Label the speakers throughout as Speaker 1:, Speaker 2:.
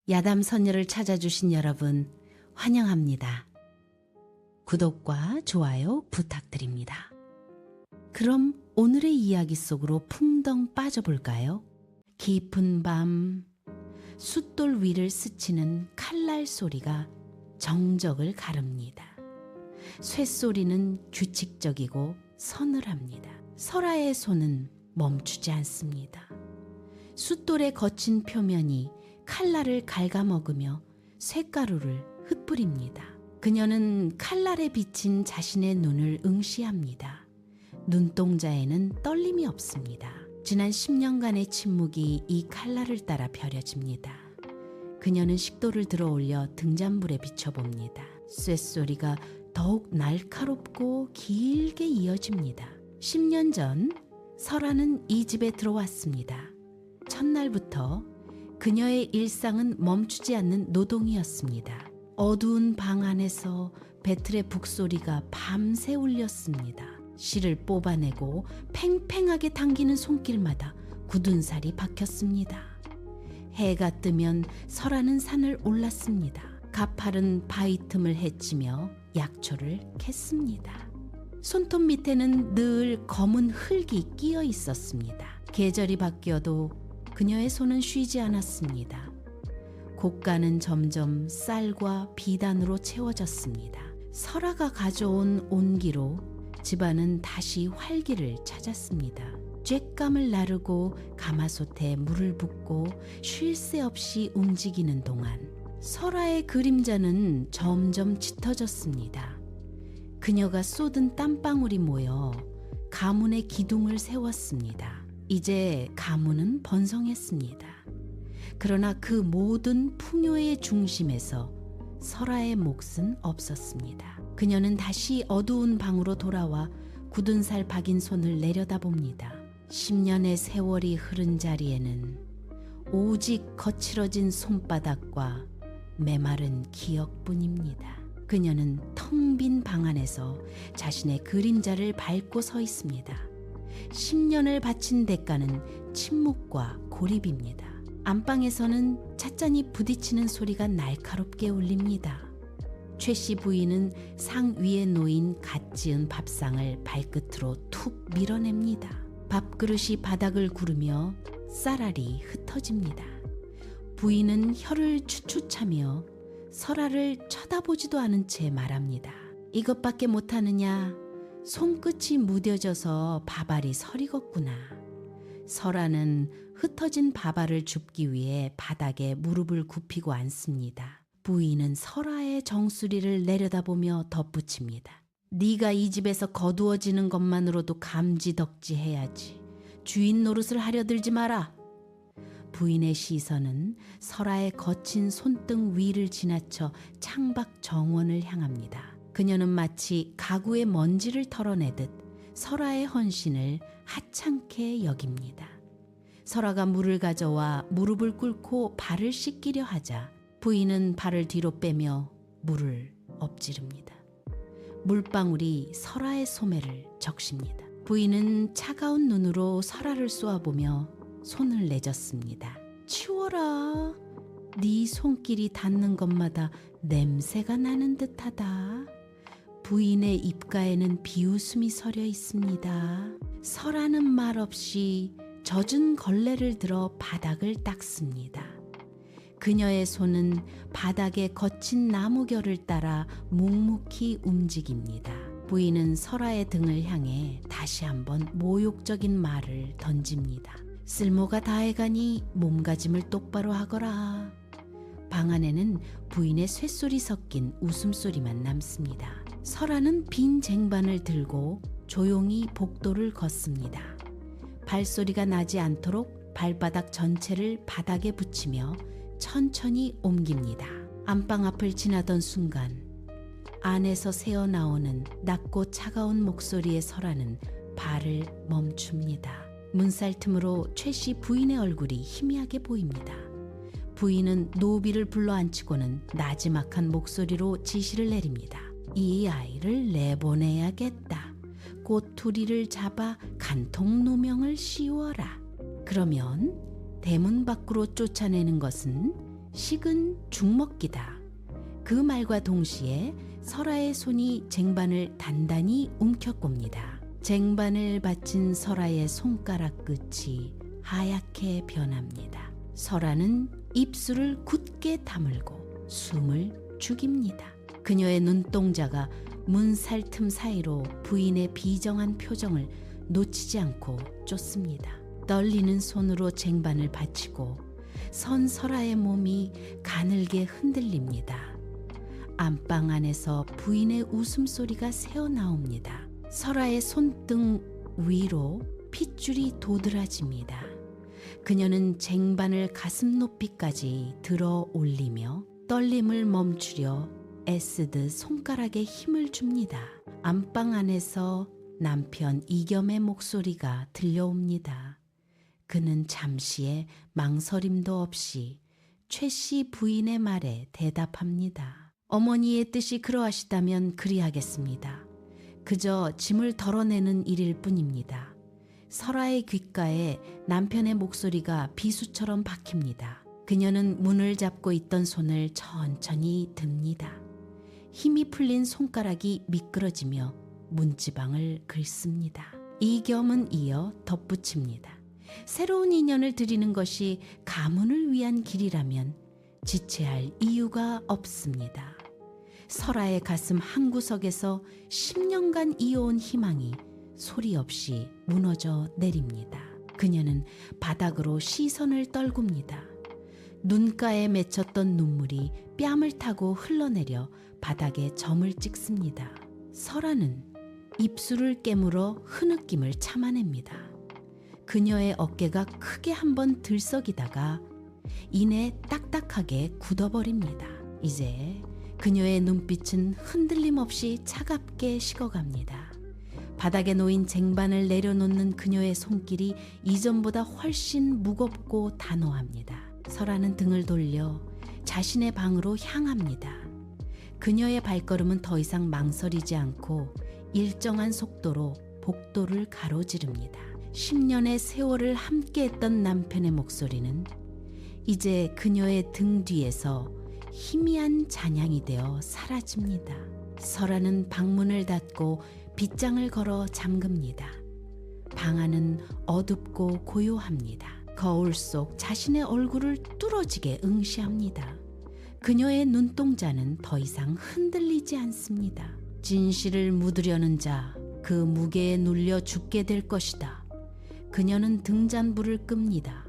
Speaker 1: 야담 선녀를 찾아주신 여러분 환영합니다. 구독과 좋아요 부탁드립니다. 그럼 오늘의 이야기 속으로 풍덩 빠져볼까요? 깊은 밤 숫돌 위를 스치는 칼날 소리가 정적을 가릅니다. 쇠소리는 규칙적이고 서늘합니다. 설아의 손은 멈추지 않습니다. 숫돌의 거친 표면이 칼날을 갉아먹으며 쇳가루를 흩뿌립니다. 그녀는 칼날에 비친 자신의 눈을 응시합니다. 눈동자에는 떨림이 없습니다. 지난 10년간의 침묵이 이 칼날을 따라 벼려집니다. 그녀는 식도를 들어 올려 등잔불에 비춰봅니다. 쇳소리가 더욱 날카롭고 길게 이어집니다. 10년 전 설아는 이 집에 들어왔습니다. 첫날부터 그녀의 일상은 멈추지 않는 노동이었습니다. 어두운 방 안에서 배틀의 북소리가 밤새 울렸습니다. 실을 뽑아내고 팽팽하게 당기는 손길마다 굳은 살이 박혔습니다. 해가 뜨면 설아는 산을 올랐습니다. 가파른 바위 틈을 헤치며 약초를 캤습니다. 손톱 밑에는 늘 검은 흙이 끼어 있었습니다. 계절이 바뀌어도 그녀의 손은 쉬지 않았습니다. 곡간은 점점 쌀과 비단으로 채워졌습니다. 설아가 가져온 온기로 집안은 다시 활기를 찾았습니다. 쬐감을 나르고 가마솥에 물을 붓고 쉴 새 없이 움직이는 동안 설아의 그림자는 점점 짙어졌습니다. 그녀가 쏟은 땀방울이 모여 가문의 기둥을 세웠습니다. 이제 가문은 번성했습니다. 그러나 그 모든 풍요의 중심에서 설아의 몫은 없었습니다. 그녀는 다시 어두운 방으로 돌아와 굳은 살 박인 손을 내려다봅니다. 10년의 세월이 흐른 자리에는 오직 거칠어진 손바닥과 메마른 기억뿐입니다. 그녀는 텅 빈 방 안에서 자신의 그림자를 밟고 서 있습니다. 10년을 바친 대가는 침묵과 고립입니다. 안방에서는 찻잔이 부딪히는 소리가 날카롭게 울립니다. 최 씨 부인은 상 위에 놓인 갓 지은 밥상을 발끝으로 툭 밀어냅니다. 밥그릇이 바닥을 구르며 쌀알이 흩어집니다. 부인은 혀를 추추차며 설아를 쳐다보지도 않은 채 말합니다. 이것밖에 못하느냐? 손끝이 무뎌져서 밥알이 서리겠구나. 설아는 흩어진 밥알을 줍기 위해 바닥에 무릎을 굽히고 앉습니다. 부인은 설아의 정수리를 내려다보며 덧붙입니다. 네가 이 집에서 거두어지는 것만으로도 감지덕지해야지. 주인 노릇을 하려 들지 마라. 부인의 시선은 설아의 거친 손등 위를 지나쳐 창밖 정원을 향합니다. 그녀는 마치 가구의 먼지를 털어내듯 설아의 헌신을 하찮게 여깁니다. 설아가 물을 가져와 무릎을 꿇고 발을 씻기려 하자 부인은 발을 뒤로 빼며 물을 엎지릅니다. 물방울이 설아의 소매를 적십니다. 부인은 차가운 눈으로 설아를 쏘아보며 손을 내젓습니다. 치워라. 네 손길이 닿는 것마다 냄새가 나는 듯하다. 부인의 입가에는 비웃음이 서려 있습니다. 설아는 말없이 젖은 걸레를 들어 바닥을 닦습니다. 그녀의 손은 바닥의 거친 나무결을 따라 묵묵히 움직입니다. 부인은 설아의 등을 향해 다시 한번 모욕적인 말을 던집니다. 쓸모가 다해가니 몸가짐을 똑바로 하거라. 방 안에는 부인의 쇳소리 섞인 웃음소리만 남습니다. 설아는 빈 쟁반을 들고 조용히 복도를 걷습니다. 발소리가 나지 않도록 발바닥 전체를 바닥에 붙이며 천천히 옮깁니다. 안방 앞을 지나던 순간 안에서 새어나오는 낮고 차가운 목소리의 설아는 발을 멈춥니다. 문살 틈으로 최 씨 부인의 얼굴이 희미하게 보입니다. 부인은 노비를 불러앉히고는 나지막한 목소리로 지시를 내립니다. 이 아이를 내보내야겠다. 꼬투리를 잡아 간통 누명을 씌워라. 그러면 대문 밖으로 쫓아내는 것은 식은 죽먹기다. 그 말과 동시에 설아의 손이 쟁반을 단단히 움켜꼽니다. 쟁반을 받친 설아의 손가락 끝이 하얗게 변합니다. 설아는 입술을 굳게 다물고 숨을 죽입니다. 그녀의 눈동자가 문살 틈 사이로 부인의 비정한 표정을 놓치지 않고 쫓습니다. 떨리는 손으로 쟁반을 받치고 선 설아의 몸이 가늘게 흔들립니다. 안방 안에서 부인의 웃음소리가 새어나옵니다. 설아의 손등 위로 핏줄이 도드라집니다. 그녀는 쟁반을 가슴 높이까지 들어 올리며 떨림을 멈추려 애쓰듯 손가락에 힘을 줍니다. 안방 안에서 남편 이겸의 목소리가 들려옵니다. 그는 잠시의 망설임도 없이 최 씨 부인의 말에 대답합니다. 어머니의 뜻이 그러하시다면 그리하겠습니다. 그저 짐을 덜어내는 일일 뿐입니다. 설아의 귓가에 남편의 목소리가 비수처럼 박힙니다. 그녀는 문을 잡고 있던 손을 천천히 듭니다. 힘이 풀린 손가락이 미끄러지며 문지방을 긁습니다. 이겸은 이어 덧붙입니다. 새로운 인연을 드리는 것이 가문을 위한 길이라면 지체할 이유가 없습니다. 설아의 가슴 한구석에서 10년간 이어온 희망이 소리 없이 무너져 내립니다. 그녀는 바닥으로 시선을 떨굽니다. 눈가에 맺혔던 눈물이 뺨을 타고 흘러내려 바닥에 점을 찍습니다. 설아는 입술을 깨물어 흐느낌을 참아냅니다. 그녀의 어깨가 크게 한번 들썩이다가 이내 딱딱하게 굳어버립니다. 이제 그녀의 눈빛은 흔들림 없이 차갑게 식어갑니다. 바닥에 놓인 쟁반을 내려놓는 그녀의 손길이 이전보다 훨씬 무겁고 단호합니다. 설아는 등을 돌려 자신의 방으로 향합니다. 그녀의 발걸음은 더 이상 망설이지 않고 일정한 속도로 복도를 가로지릅니다. 10년의 세월을 함께했던 남편의 목소리는 이제 그녀의 등 뒤에서 희미한 잔향이 되어 사라집니다. 설아는 방문을 닫고 빗장을 걸어 잠깁니다. 방 안은 어둡고 고요합니다. 거울 속 자신의 얼굴을 뚫어지게 응시합니다. 그녀의 눈동자는 더 이상 흔들리지 않습니다. 진실을 묻으려는 자, 그 무게에 눌려 죽게 될 것이다. 그녀는 등잔불을 끕니다.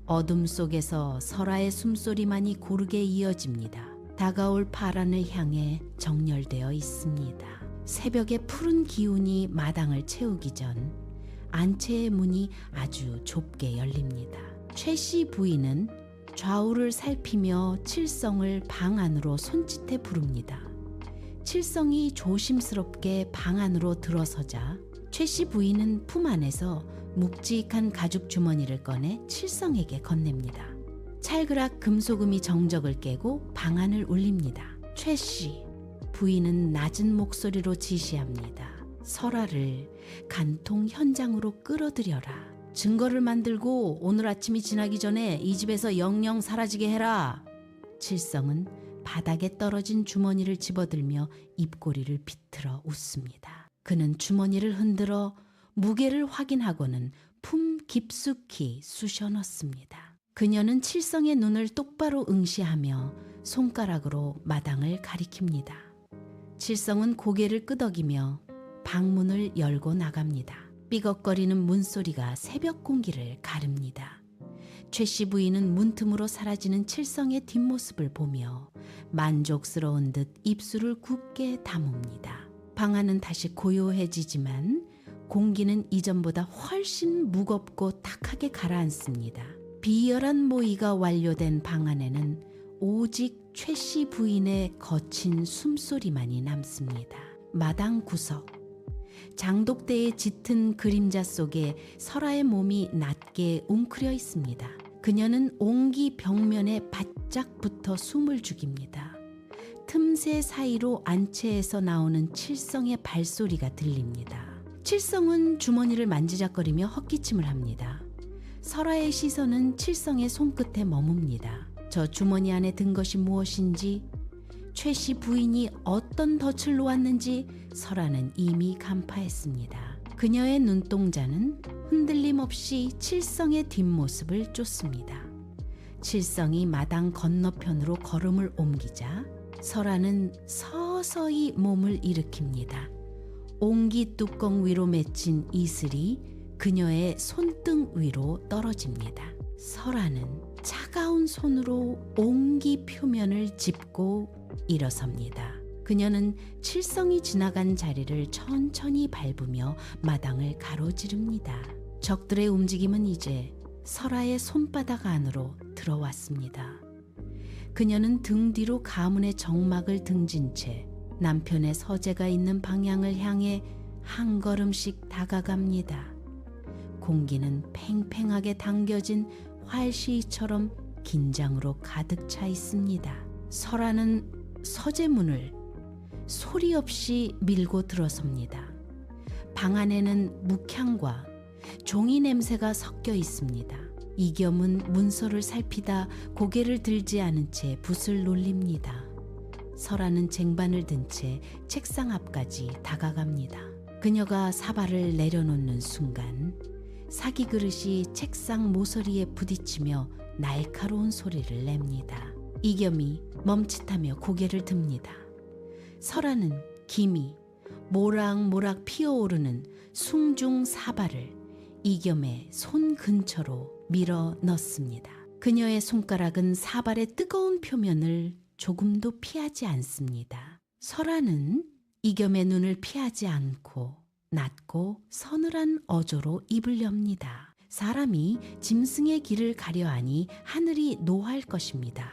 Speaker 1: 어둠 속에서 설아의 숨소리만이 고르게 이어집니다. 다가올 파란을 향해 정렬되어 있습니다. 새벽의 푸른 기운이 마당을 채우기 전 안채의 문이 아주 좁게 열립니다. 최 씨 부인은 좌우를 살피며 칠성을 방 안으로 손짓해 부릅니다. 칠성이 조심스럽게 방 안으로 들어서자 최 씨 부인은 품 안에서 묵직한 가죽 주머니를 꺼내 칠성에게 건넵니다. 찰그락 금소금이 정적을 깨고 방안을 울립니다. 최 씨, 부인은 낮은 목소리로 지시합니다. 설아를 간통 현장으로 끌어들여라. 증거를 만들고 오늘 아침이 지나기 전에 이 집에서 영영 사라지게 해라. 칠성은 바닥에 떨어진 주머니를 집어들며 입꼬리를 비틀어 웃습니다. 그는 주머니를 흔들어 무게를 확인하고는 품 깊숙이 쑤셔 넣습니다. 그녀는 칠성의 눈을 똑바로 응시하며 손가락으로 마당을 가리킵니다. 칠성은 고개를 끄덕이며 방문을 열고 나갑니다. 삐걱거리는 문소리가 새벽 공기를 가릅니다. 최 씨 부인은 문틈으로 사라지는 칠성의 뒷모습을 보며 만족스러운 듯 입술을 굳게 다뭅니다. 방 안은 다시 고요해지지만 공기는 이전보다 훨씬 무겁고 탁하게 가라앉습니다. 비열한 모의가 완료된 방 안에는 오직 최 씨 부인의 거친 숨소리만이 남습니다. 마당 구석, 장독대의 짙은 그림자 속에 설아의 몸이 낮게 웅크려 있습니다. 그녀는 옹기 벽면에 바짝 붙어 숨을 죽입니다. 틈새 사이로 안채에서 나오는 칠성의 발소리가 들립니다. 칠성은 주머니를 만지작거리며 헛기침을 합니다. 설아의 시선은 칠성의 손끝에 머뭅니다. 저 주머니 안에 든 것이 무엇인지, 최 씨 부인이 어떤 덫을 놓았는지 설아는 이미 간파했습니다. 그녀의 눈동자는 흔들림 없이 칠성의 뒷모습을 쫓습니다. 칠성이 마당 건너편으로 걸음을 옮기자 설아는 서서히 몸을 일으킵니다. 옹기 뚜껑 위로 맺힌 이슬이 그녀의 손등 위로 떨어집니다. 설아는 차가운 손으로 옹기 표면을 짚고 일어섭니다. 그녀는 칠성이 지나간 자리를 천천히 밟으며 마당을 가로지릅니다. 적들의 움직임은 이제 설아의 손바닥 안으로 들어왔습니다. 그녀는 등 뒤로 가문의 정막을 등진 채 남편의 서재가 있는 방향을 향해 한 걸음씩 다가갑니다. 공기는 팽팽하게 당겨진 활시위처럼 긴장으로 가득 차 있습니다. 설아는 서재 문을 소리 없이 밀고 들어섭니다. 방 안에는 묵향과 종이 냄새가 섞여 있습니다. 이겸은 문서를 살피다 고개를 들지 않은 채 붓을 놀립니다. 설아는 쟁반을 든 채 책상 앞까지 다가갑니다. 그녀가 사발을 내려놓는 순간 사기 그릇이 책상 모서리에 부딪히며 날카로운 소리를 냅니다. 이겸이 멈칫하며 고개를 듭니다. 설아는 김이 모락모락 피어오르는 숭중 사발을 이겸의 손 근처로 밀어 넣습니다. 그녀의 손가락은 사발의 뜨거운 표면을 조금도 피하지 않습니다. 설아는 이겸의 눈을 피하지 않고 낮고 서늘한 어조로 입을 엽니다. 사람이 짐승의 길을 가려하니 하늘이 노할 것입니다.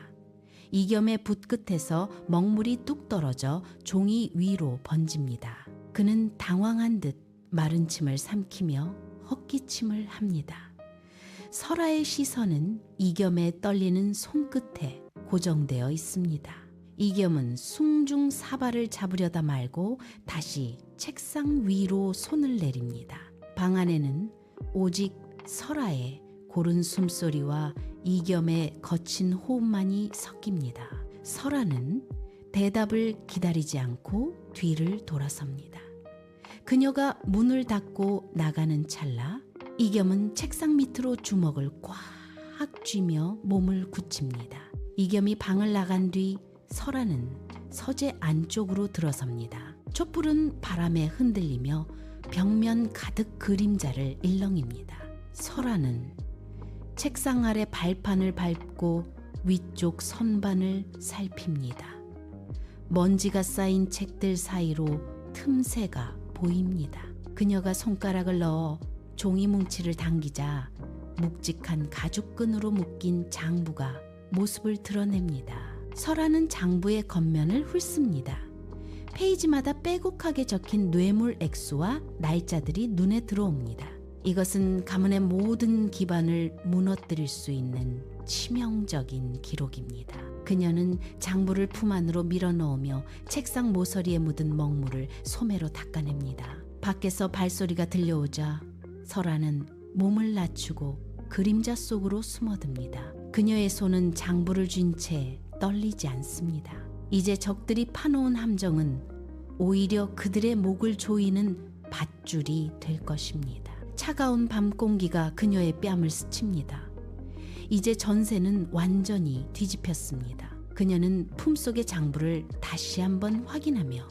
Speaker 1: 이겸의 붓끝에서 먹물이 뚝 떨어져 종이 위로 번집니다. 그는 당황한 듯 마른 침을 삼키며 헛기침을 합니다. 설아의 시선은 이겸의 떨리는 손끝에 고정되어 있습니다. 이겸은 숭중 사발을 잡으려다 말고 다시 책상 위로 손을 내립니다. 방 안에는 오직 설아의 고른 숨소리와 이겸의 거친 호흡만이 섞입니다. 설아는 대답을 기다리지 않고 뒤를 돌아섭니다. 그녀가 문을 닫고 나가는 찰나 이겸은 책상 밑으로 주먹을 꽉 쥐며 몸을 굳힙니다. 이겸이 방을 나간 뒤 설아는 서재 안쪽으로 들어섭니다. 촛불은 바람에 흔들리며 벽면 가득 그림자를 일렁입니다. 설아는 책상 아래 발판을 밟고 위쪽 선반을 살핍니다. 먼지가 쌓인 책들 사이로 틈새가 보입니다. 그녀가 손가락을 넣어 종이 뭉치를 당기자 묵직한 가죽끈으로 묶인 장부가 모습을 드러냅니다. 설아는 장부의 겉면을 훑습니다. 페이지마다 빼곡하게 적힌 뇌물 액수와 날짜들이 눈에 들어옵니다. 이것은 가문의 모든 기반을 무너뜨릴 수 있는 치명적인 기록입니다. 그녀는 장부를 품 안으로 밀어넣으며 책상 모서리에 묻은 먹물을 소매로 닦아냅니다. 밖에서 발소리가 들려오자 설아는 몸을 낮추고 그림자 속으로 숨어듭니다. 그녀의 손은 장부를 쥔 채 떨리지 않습니다. 이제 적들이 파놓은 함정은 오히려 그들의 목을 조이는 밧줄이 될 것입니다. 차가운 밤 공기가 그녀의 뺨을 스칩니다. 이제 전세는 완전히 뒤집혔습니다. 그녀는 품속의 장부를 다시 한번 확인하며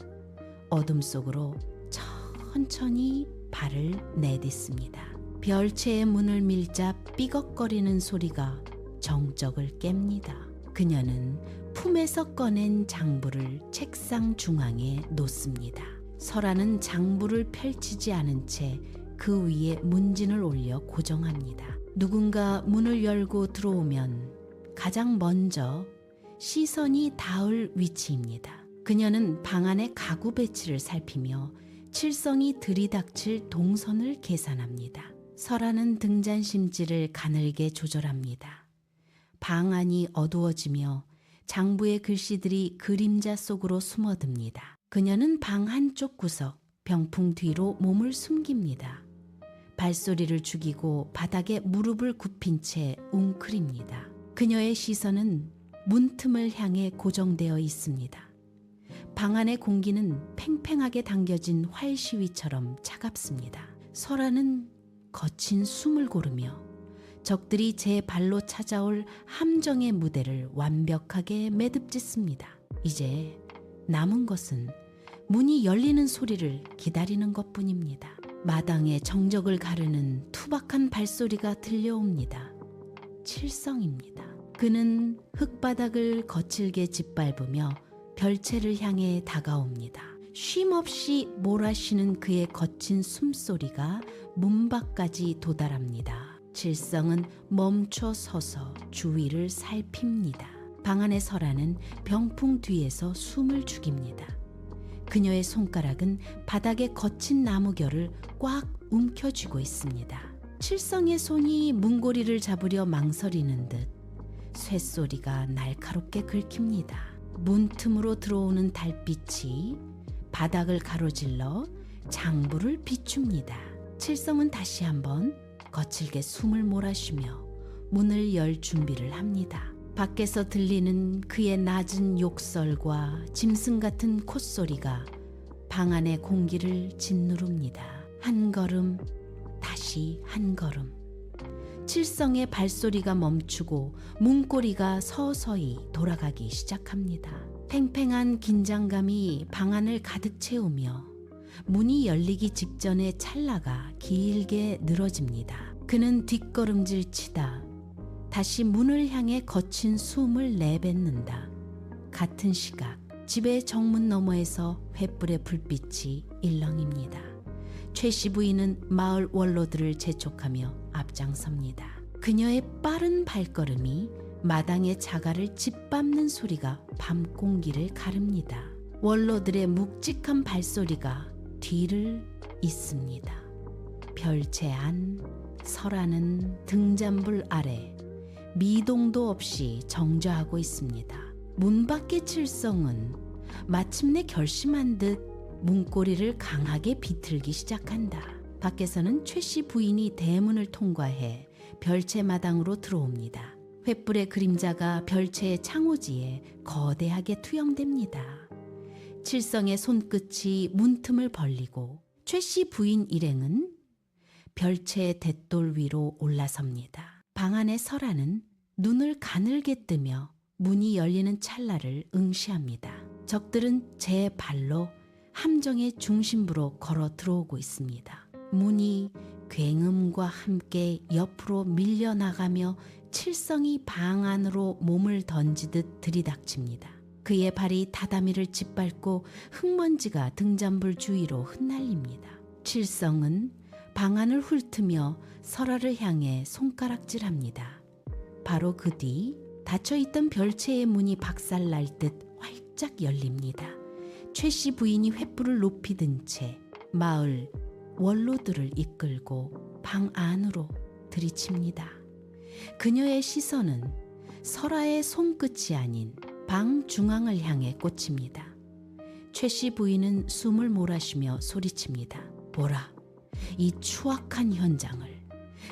Speaker 1: 어둠 속으로 천천히 발을 내딛습니다. 별채의 문을 밀자 삐걱거리는 소리가 정적을 깹니다. 그녀는 품에서 꺼낸 장부를 책상 중앙에 놓습니다. 설아는 장부를 펼치지 않은 채 그 위에 문진을 올려 고정합니다. 누군가 문을 열고 들어오면 가장 먼저 시선이 닿을 위치입니다. 그녀는 방 안의 가구 배치를 살피며 칠성이 들이닥칠 동선을 계산합니다. 설아는 등잔심지를 가늘게 조절합니다. 방 안이 어두워지며 장부의 글씨들이 그림자 속으로 숨어듭니다. 그녀는 방 한쪽 구석, 병풍 뒤로 몸을 숨깁니다. 발소리를 죽이고 바닥에 무릎을 굽힌 채 웅크립니다. 그녀의 시선은 문틈을 향해 고정되어 있습니다. 방 안의 공기는 팽팽하게 당겨진 활시위처럼 차갑습니다. 설아는 거친 숨을 고르며 적들이 제 발로 찾아올 함정의 무대를 완벽하게 매듭짓습니다. 이제 남은 것은 문이 열리는 소리를 기다리는 것뿐입니다. 마당에 정적을 가르는 투박한 발소리가 들려옵니다. 칠성입니다. 그는 흙바닥을 거칠게 짓밟으며 별채를 향해 다가옵니다. 쉼없이 몰아쉬는 그의 거친 숨소리가 문 밖까지 도달합니다. 칠성은 멈춰 서서 주위를 살핍니다. 방 안의 설아는 병풍 뒤에서 숨을 죽입니다. 그녀의 손가락은 바닥의 거친 나무결을 꽉 움켜쥐고 있습니다. 칠성의 손이 문고리를 잡으려 망설이는 듯 쇳소리가 날카롭게 긁힙니다. 문틈으로 들어오는 달빛이 바닥을 가로질러 장부를 비춥니다. 칠성은 다시 한번 거칠게 숨을 몰아쉬며 문을 열 준비를 합니다. 밖에서 들리는 그의 낮은 욕설과 짐승 같은 콧소리가 방 안의 공기를 짓누릅니다. 한 걸음, 다시 한 걸음. 칠성의 발소리가 멈추고 문고리가 서서히 돌아가기 시작합니다. 팽팽한 긴장감이 방 안을 가득 채우며 문이 열리기 직전의 찰나가 길게 늘어집니다. 그는 뒷걸음질 치다 다시 문을 향해 거친 숨을 내뱉는다. 같은 시각 집의 정문 너머에서 횃불의 불빛이 일렁입니다. 최씨 부인은 마을 원로들을 재촉하며 앞장섭니다. 그녀의 빠른 발걸음이 마당의 자갈을 짓밟는 소리가 밤 공기를 가릅니다. 원로들의 묵직한 발소리가 뒤를 잇습니다. 별채 안 설아는 등잔불 아래 미동도 없이 정좌하고 있습니다. 문 밖의 칠성은 마침내 결심한 듯 문고리를 강하게 비틀기 시작한다. 밖에서는 최씨 부인이 대문을 통과해 별채 마당으로 들어옵니다. 횃불의 그림자가 별채의 창호지에 거대하게 투영됩니다. 칠성의 손끝이 문틈을 벌리고 최씨 부인 일행은 별채의 돛돌 위로 올라섭니다. 방 안의 설아는 눈을 가늘게 뜨며 문이 열리는 찰나를 응시합니다. 적들은 제 발로 함정의 중심부로 걸어 들어오고 있습니다. 문이 굉음과 함께 옆으로 밀려나가며 칠성이 방 안으로 몸을 던지듯 들이닥칩니다. 그의 발이 다다미를 짓밟고 흙먼지가 등잔불 주위로 흩날립니다. 칠성은 방 안을 훑으며 설아를 향해 손가락질합니다. 바로 그 뒤 닫혀있던 별채의 문이 박살날 듯 활짝 열립니다. 최씨 부인이 횃불을 높이 든 채 마을 원로들을 이끌고 방 안으로 들이칩니다. 그녀의 시선은 설아의 손끝이 아닌 방 중앙을 향해 꽂힙니다. 최씨 부인은 숨을 몰아쉬며 소리칩니다. 보라, 이 추악한 현장을.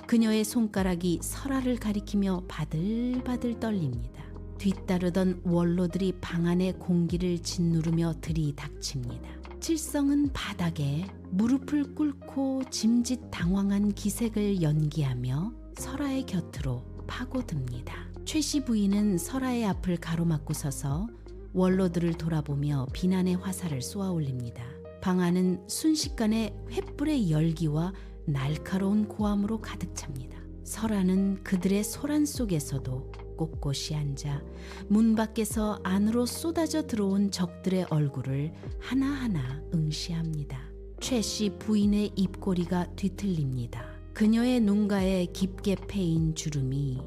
Speaker 1: 그녀의 손가락이 설아를 가리키며 바들바들 떨립니다. 뒤따르던 원로들이 방 안의 공기를 짓누르며 들이닥칩니다. 칠성은 바닥에 무릎을 꿇고 짐짓 당황한 기색을 연기하며 설아의 곁으로 파고듭니다. 최씨 부인은 설아의 앞을 가로막고 서서 원로들을 돌아보며 비난의 화살을 쏘아 올립니다. 방 안은 순식간에 횃불의 열기와 날카로운 고함으로 가득 찹니다. 설아는 그들의 소란 속에서도 꼿꼿이 앉아 문 밖에서 안으로 쏟아져 들어온 적들의 얼굴을 하나하나 응시합니다. 최씨 부인의 입꼬리가 뒤틀립니다. 그녀의 눈가에 깊게 패인 주름이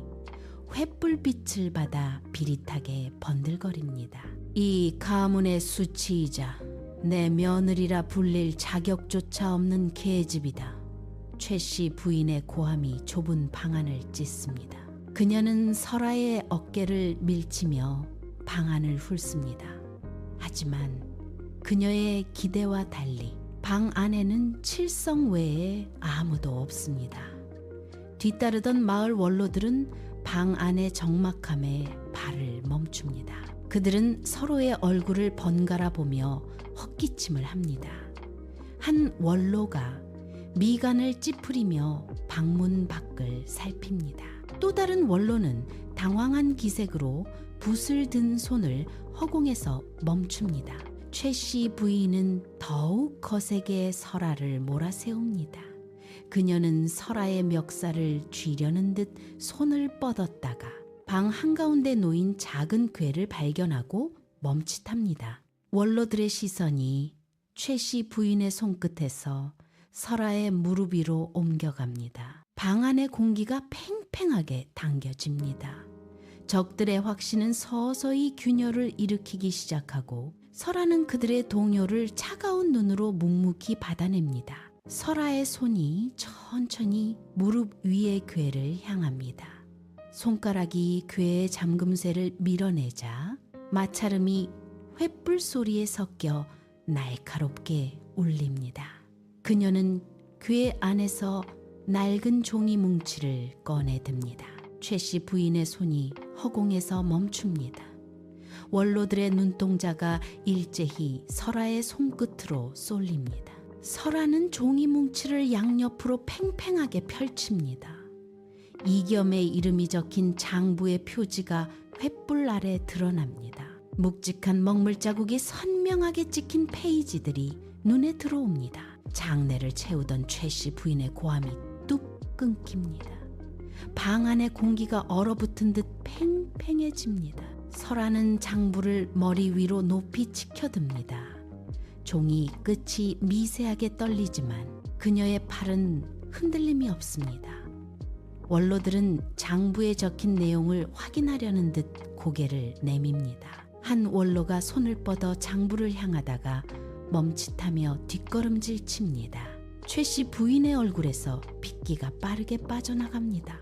Speaker 1: 횃불빛을 받아 비릿하게 번들거립니다. 이 가문의 수치이자 내 며느리라 불릴 자격조차 없는 계집이다. 최씨 부인의 고함이 좁은 방안을 찢습니다. 그녀는 설아의 어깨를 밀치며 방안을 훑습니다. 하지만 그녀의 기대와 달리 방 안에는 칠성 외에 아무도 없습니다. 뒤따르던 마을 원로들은 방 안의 적막함에 발을 멈춥니다. 그들은 서로의 얼굴을 번갈아 보며 헛기침을 합니다. 한 원로가 미간을 찌푸리며 방문 밖을 살핍니다. 또 다른 원로는 당황한 기색으로 붓을 든 손을 허공에서 멈춥니다. 최 씨 부인은 더욱 거세게 설아를 몰아세웁니다. 그녀는 설아의 멱살을 쥐려는 듯 손을 뻗었다가 방 한가운데 놓인 작은 궤를 발견하고 멈칫합니다. 원로들의 시선이 최 씨 부인의 손끝에서 설아의 무릎 위로 옮겨갑니다. 방 안의 공기가 팽팽하게 당겨집니다. 적들의 확신은 서서히 균열을 일으키기 시작하고 설아는 그들의 동요를 차가운 눈으로 묵묵히 받아냅니다. 설아의 손이 천천히 무릎 위의 궤를 향합니다. 손가락이 궤의 잠금쇠를 밀어내자 마찰음이 횃불 소리에 섞여 날카롭게 울립니다. 그녀는 궤 안에서 낡은 종이 뭉치를 꺼내듭니다. 최 씨 부인의 손이 허공에서 멈춥니다. 원로들의 눈동자가 일제히 설아의 손끝으로 쏠립니다. 설아는 종이 뭉치를 양옆으로 팽팽하게 펼칩니다. 이겸의 이름이 적힌 장부의 표지가 횃불 아래 드러납니다. 묵직한 먹물 자국이 선명하게 찍힌 페이지들이 눈에 들어옵니다. 장내를 채우던 최 씨 부인의 고함이 뚝 끊깁니다. 방 안의 공기가 얼어붙은 듯 팽팽해집니다. 설아는 장부를 머리 위로 높이 치켜듭니다. 종이 끝이 미세하게 떨리지만 그녀의 팔은 흔들림이 없습니다. 원로들은 장부에 적힌 내용을 확인하려는 듯 고개를 내밉니다. 한 원로가 손을 뻗어 장부를 향하다가 멈칫하며 뒷걸음질 칩니다. 최 씨 부인의 얼굴에서 핏기가 빠르게 빠져나갑니다.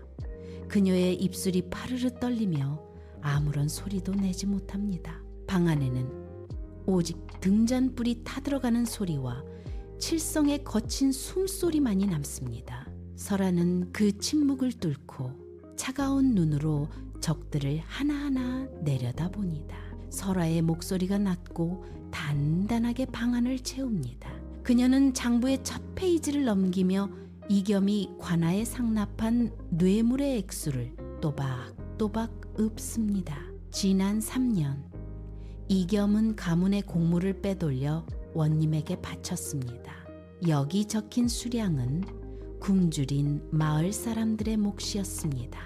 Speaker 1: 그녀의 입술이 파르르 떨리며 아무런 소리도 내지 못합니다. 방 안에는 오직 등잔불이 타들어가는 소리와 칠성의 거친 숨소리만이 남습니다. 설아는 그 침묵을 뚫고 차가운 눈으로 적들을 하나하나 내려다봅니다. 설아의 목소리가 낮고 단단하게 방 안을 채웁니다. 그녀는 장부의 첫 페이지를 넘기며 이겸이 관아에 상납한 뇌물의 액수를 또박또박 읊습니다. 지난 3년 이겸은 가문의 공물을 빼돌려 원님에게 바쳤습니다. 여기 적힌 수량은 굶주린 마을 사람들의 몫이었습니다.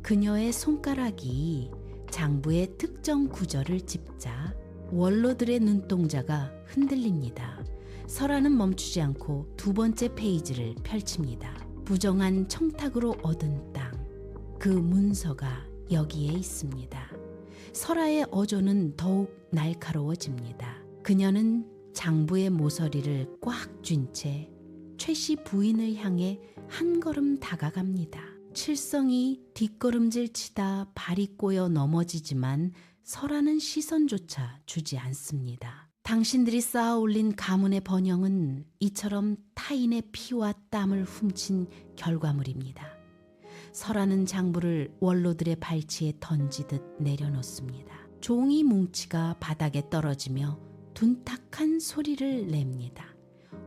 Speaker 1: 그녀의 손가락이 장부의 특정 구절을 짚자 원로들의 눈동자가 흔들립니다. 설아는 멈추지 않고 두 번째 페이지를 펼칩니다. 부정한 청탁으로 얻은 땅, 그 문서가 여기에 있습니다. 설아의 어조는 더욱 날카로워집니다. 그녀는 장부의 모서리를 꽉 쥔 채 최 씨 부인을 향해 한 걸음 다가갑니다. 칠성이 뒷걸음질 치다 발이 꼬여 넘어지지만 설아는 시선조차 주지 않습니다. 당신들이 쌓아 올린 가문의 번영은 이처럼 타인의 피와 땀을 훔친 결과물입니다. 설아는 장부를 원로들의 발치에 던지듯 내려놓습니다. 종이 뭉치가 바닥에 떨어지며 둔탁한 소리를 냅니다.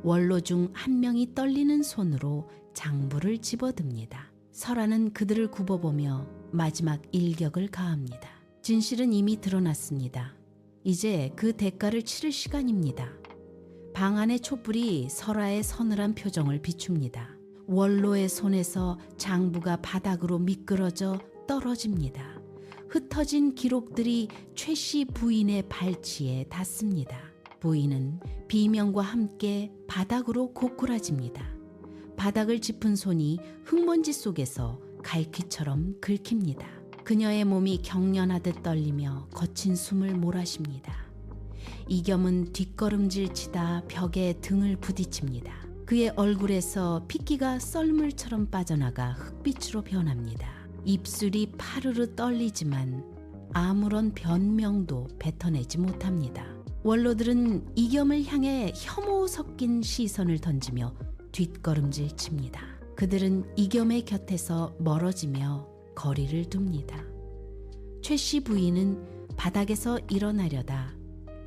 Speaker 1: 원로 중 한 명이 떨리는 손으로 장부를 집어듭니다. 설아는 그들을 굽어보며 마지막 일격을 가합니다. 진실은 이미 드러났습니다. 이제 그 대가를 치를 시간입니다. 방 안의 촛불이 설아의 서늘한 표정을 비춥니다. 원로의 손에서 장부가 바닥으로 미끄러져 떨어집니다. 흩어진 기록들이 최 씨 부인의 발치에 닿습니다. 부인은 비명과 함께 바닥으로 고꾸라집니다. 바닥을 짚은 손이 흙먼지 속에서 갈퀴처럼 긁힙니다. 그녀의 몸이 경련하듯 떨리며 거친 숨을 몰아쉽니다. 이겸은 뒷걸음질 치다 벽에 등을 부딪힙니다. 그의 얼굴에서 핏기가 썰물처럼 빠져나가 흑빛으로 변합니다. 입술이 파르르 떨리지만 아무런 변명도 뱉어내지 못합니다. 원로들은 이겸을 향해 혐오 섞인 시선을 던지며 뒷걸음질 칩니다. 그들은 이겸의 곁에서 멀어지며 거리를 둡니다. 최 씨 부인은 바닥에서 일어나려다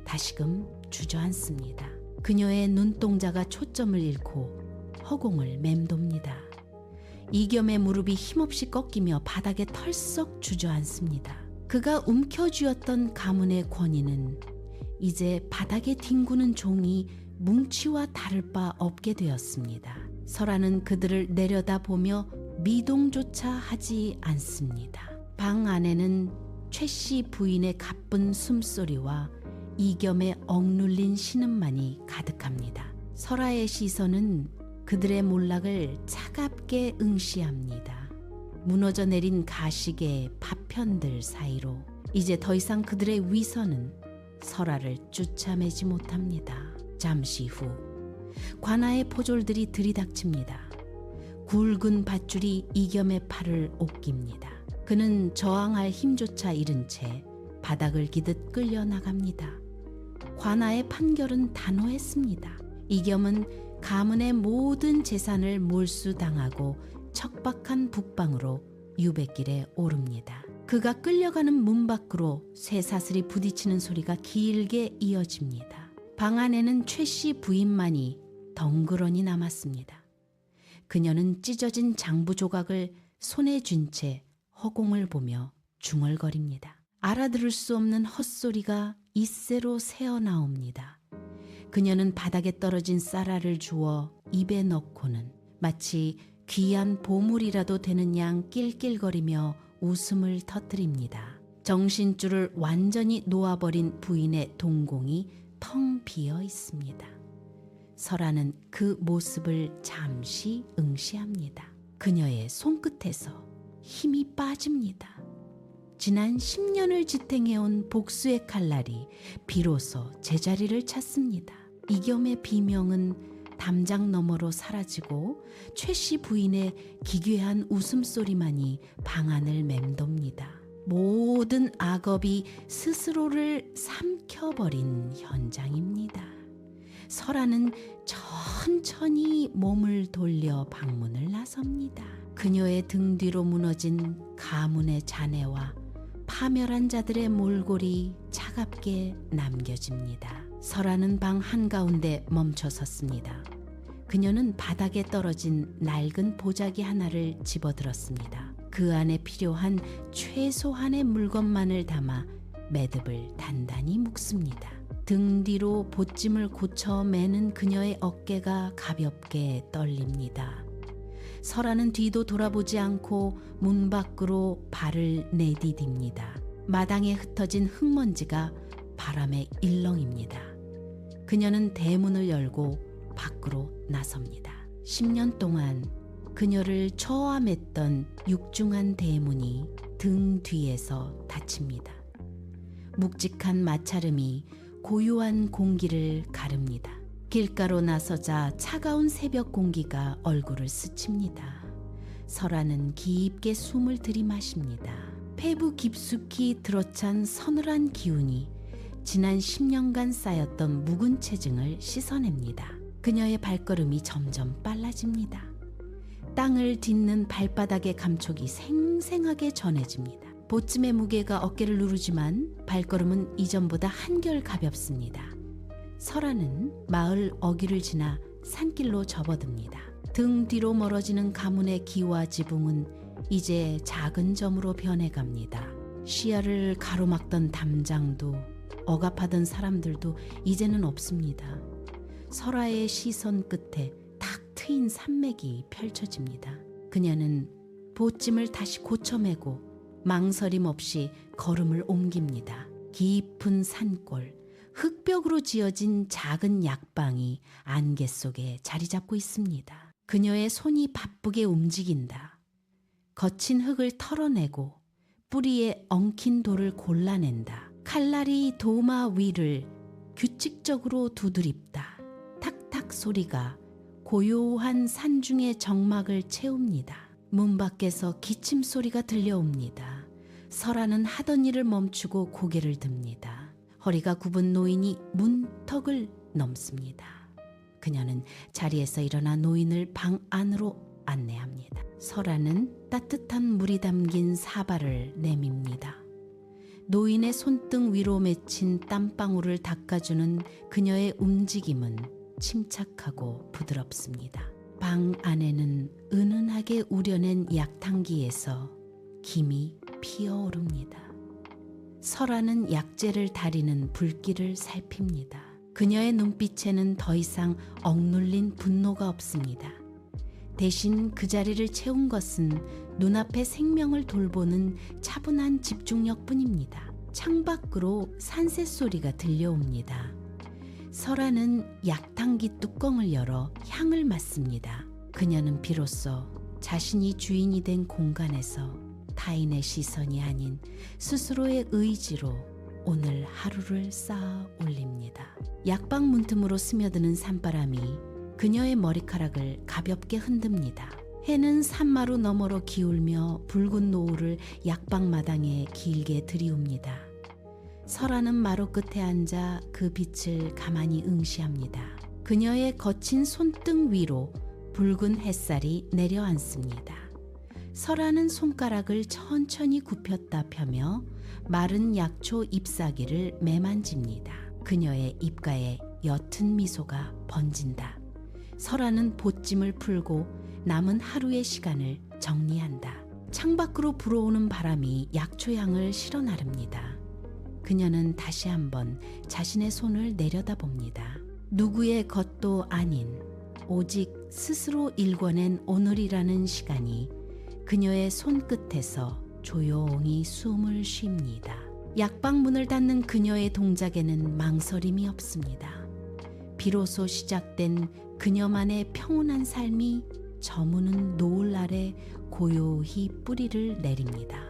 Speaker 1: 다시금 주저앉습니다. 그녀의 눈동자가 초점을 잃고 허공을 맴돕니다. 이겸의 무릎이 힘없이 꺾이며 바닥에 털썩 주저앉습니다. 그가 움켜쥐었던 가문의 권위는 이제 바닥에 뒹구는 종이 뭉치와 다를 바 없게 되었습니다. 설아는 그들을 내려다보며 미동조차 하지 않습니다. 방 안에는 최 씨 부인의 가쁜 숨소리와 이겸의 억눌린 신음만이 가득합니다. 설아의 시선은 그들의 몰락을 차갑게 응시합니다. 무너져 내린 가시의 파편들 사이로 이제 더 이상 그들의 위선은 설아를 쫓아매지 못합니다. 잠시 후 관아의 포졸들이 들이닥칩니다. 굵은 밧줄이 이겸의 팔을 옥깁니다. 그는 저항할 힘조차 잃은 채 바닥을 기듯 끌려나갑니다. 관아의 판결은 단호했습니다. 이겸은 가문의 모든 재산을 몰수당하고 척박한 북방으로 유배길에 오릅니다. 그가 끌려가는 문 밖으로 쇠사슬이 부딪히는 소리가 길게 이어집니다. 방 안에는 최 씨 부인만이 덩그러니 남았습니다. 그녀는 찢어진 장부 조각을 손에 쥔 채 허공을 보며 중얼거립니다. 알아들을 수 없는 헛소리가 이새로 새어나옵니다. 그녀는 바닥에 떨어진 쌀알을 주워 입에 넣고는 마치 귀한 보물이라도 되는 양 낄낄거리며 웃음을 터뜨립니다. 정신줄을 완전히 놓아버린 부인의 동공이 텅 비어 있습니다. 설아는 그 모습을 잠시 응시합니다. 그녀의 손끝에서 힘이 빠집니다. 지난 10년을 지탱해온 복수의 칼날이 비로소 제자리를 찾습니다. 이겸의 비명은 담장 너머로 사라지고 최 씨 부인의 기괴한 웃음소리만이 방안을 맴돕니다. 모든 악업이 스스로를 삼켜버린 현장입니다. 설아는 천천히 몸을 돌려 방문을 나섭니다. 그녀의 등 뒤로 무너진 가문의 잔해와 파멸한 자들의 몰골이 차갑게 남겨집니다. 설아는 방 한가운데 멈춰 섰습니다. 그녀는 바닥에 떨어진 낡은 보자기 하나를 집어들었습니다. 그 안에 필요한 최소한의 물건만을 담아 매듭을 단단히 묶습니다. 등 뒤로 보찜을 고쳐 매는 그녀의 어깨가 가볍게 떨립니다. 설아는 뒤도 돌아보지 않고 문 밖으로 발을 내디딥니다. 마당에 흩어진 흙먼지가 바람에 일렁입니다. 그녀는 대문을 열고 밖으로 나섭니다. 10년 동안 그녀를 처함했던 육중한 대문이 등 뒤에서 닫힙니다. 묵직한 마찰음이 고요한 공기를 가릅니다. 길가로 나서자 차가운 새벽 공기가 얼굴을 스칩니다. 설아는 깊게 숨을 들이마십니다. 폐부 깊숙이 들어찬 서늘한 기운이 지난 10년간 쌓였던 묵은 체증을 씻어냅니다. 그녀의 발걸음이 점점 빨라집니다. 땅을 딛는 발바닥의 감촉이 생생하게 전해집니다. 보찜의 무게가 어깨를 누르지만 발걸음은 이전보다 한결 가볍습니다. 설아는 마을 어귀를 지나 산길로 접어듭니다. 등 뒤로 멀어지는 가문의 기와 지붕은 이제 작은 점으로 변해갑니다. 시야를 가로막던 담장도 억압하던 사람들도 이제는 없습니다. 설아의 시선 끝에 탁 트인 산맥이 펼쳐집니다. 그녀는 보찜을 다시 고쳐매고 망설임 없이 걸음을 옮깁니다. 깊은 산골, 흙벽으로 지어진 작은 약방이 안개 속에 자리 잡고 있습니다. 그녀의 손이 바쁘게 움직인다. 거친 흙을 털어내고 뿌리에 엉킨 돌을 골라낸다. 칼날이 도마 위를 규칙적으로 두드립다. 탁탁 소리가 고요한 산중의 정막을 채웁니다. 문 밖에서 기침 소리가 들려옵니다. 설아는 하던 일을 멈추고 고개를 듭니다. 허리가 굽은 노인이 문턱을 넘습니다. 그녀는 자리에서 일어나 노인을 방 안으로 안내합니다. 설아는 따뜻한 물이 담긴 사발을 내밉니다. 노인의 손등 위로 맺힌 땀방울을 닦아주는 그녀의 움직임은 침착하고 부드럽습니다. 방 안에는 은은하게 우려낸 약탕기에서 김이 피어오릅니다. 설아는 약재를 다리는 불길을 살핍니다. 그녀의 눈빛에는 더 이상 억눌린 분노가 없습니다. 대신 그 자리를 채운 것은 눈앞의 생명을 돌보는 차분한 집중력뿐입니다. 창밖으로 산새 소리가 들려옵니다. 설아는 약탕기 뚜껑을 열어 향을 맡습니다. 그녀는 비로소 자신이 주인이 된 공간에서 타인의 시선이 아닌 스스로의 의지로 오늘 하루를 쌓아 올립니다. 약방 문틈으로 스며드는 산바람이 그녀의 머리카락을 가볍게 흔듭니다. 해는 산마루 너머로 기울며 붉은 노을을 약방 마당에 길게 들이웁니다. 설아는 마루 끝에 앉아 그 빛을 가만히 응시합니다. 그녀의 거친 손등 위로 붉은 햇살이 내려앉습니다. 설아는 손가락을 천천히 굽혔다 펴며 마른 약초 잎사귀를 매만집니다. 그녀의 입가에 옅은 미소가 번진다. 설아는 보찜을 풀고 남은 하루의 시간을 정리한다. 창밖으로 불어오는 바람이 약초향을 실어 나릅니다. 그녀는 다시 한번 자신의 손을 내려다봅니다. 누구의 것도 아닌 오직 스스로 일궈낸 오늘이라는 시간이 그녀의 손끝에서 조용히 숨을 쉽니다. 약방문을 닫는 그녀의 동작에는 망설임이 없습니다. 비로소 시작된 그녀만의 평온한 삶이 저무는 노을 아래 고요히 뿌리를 내립니다.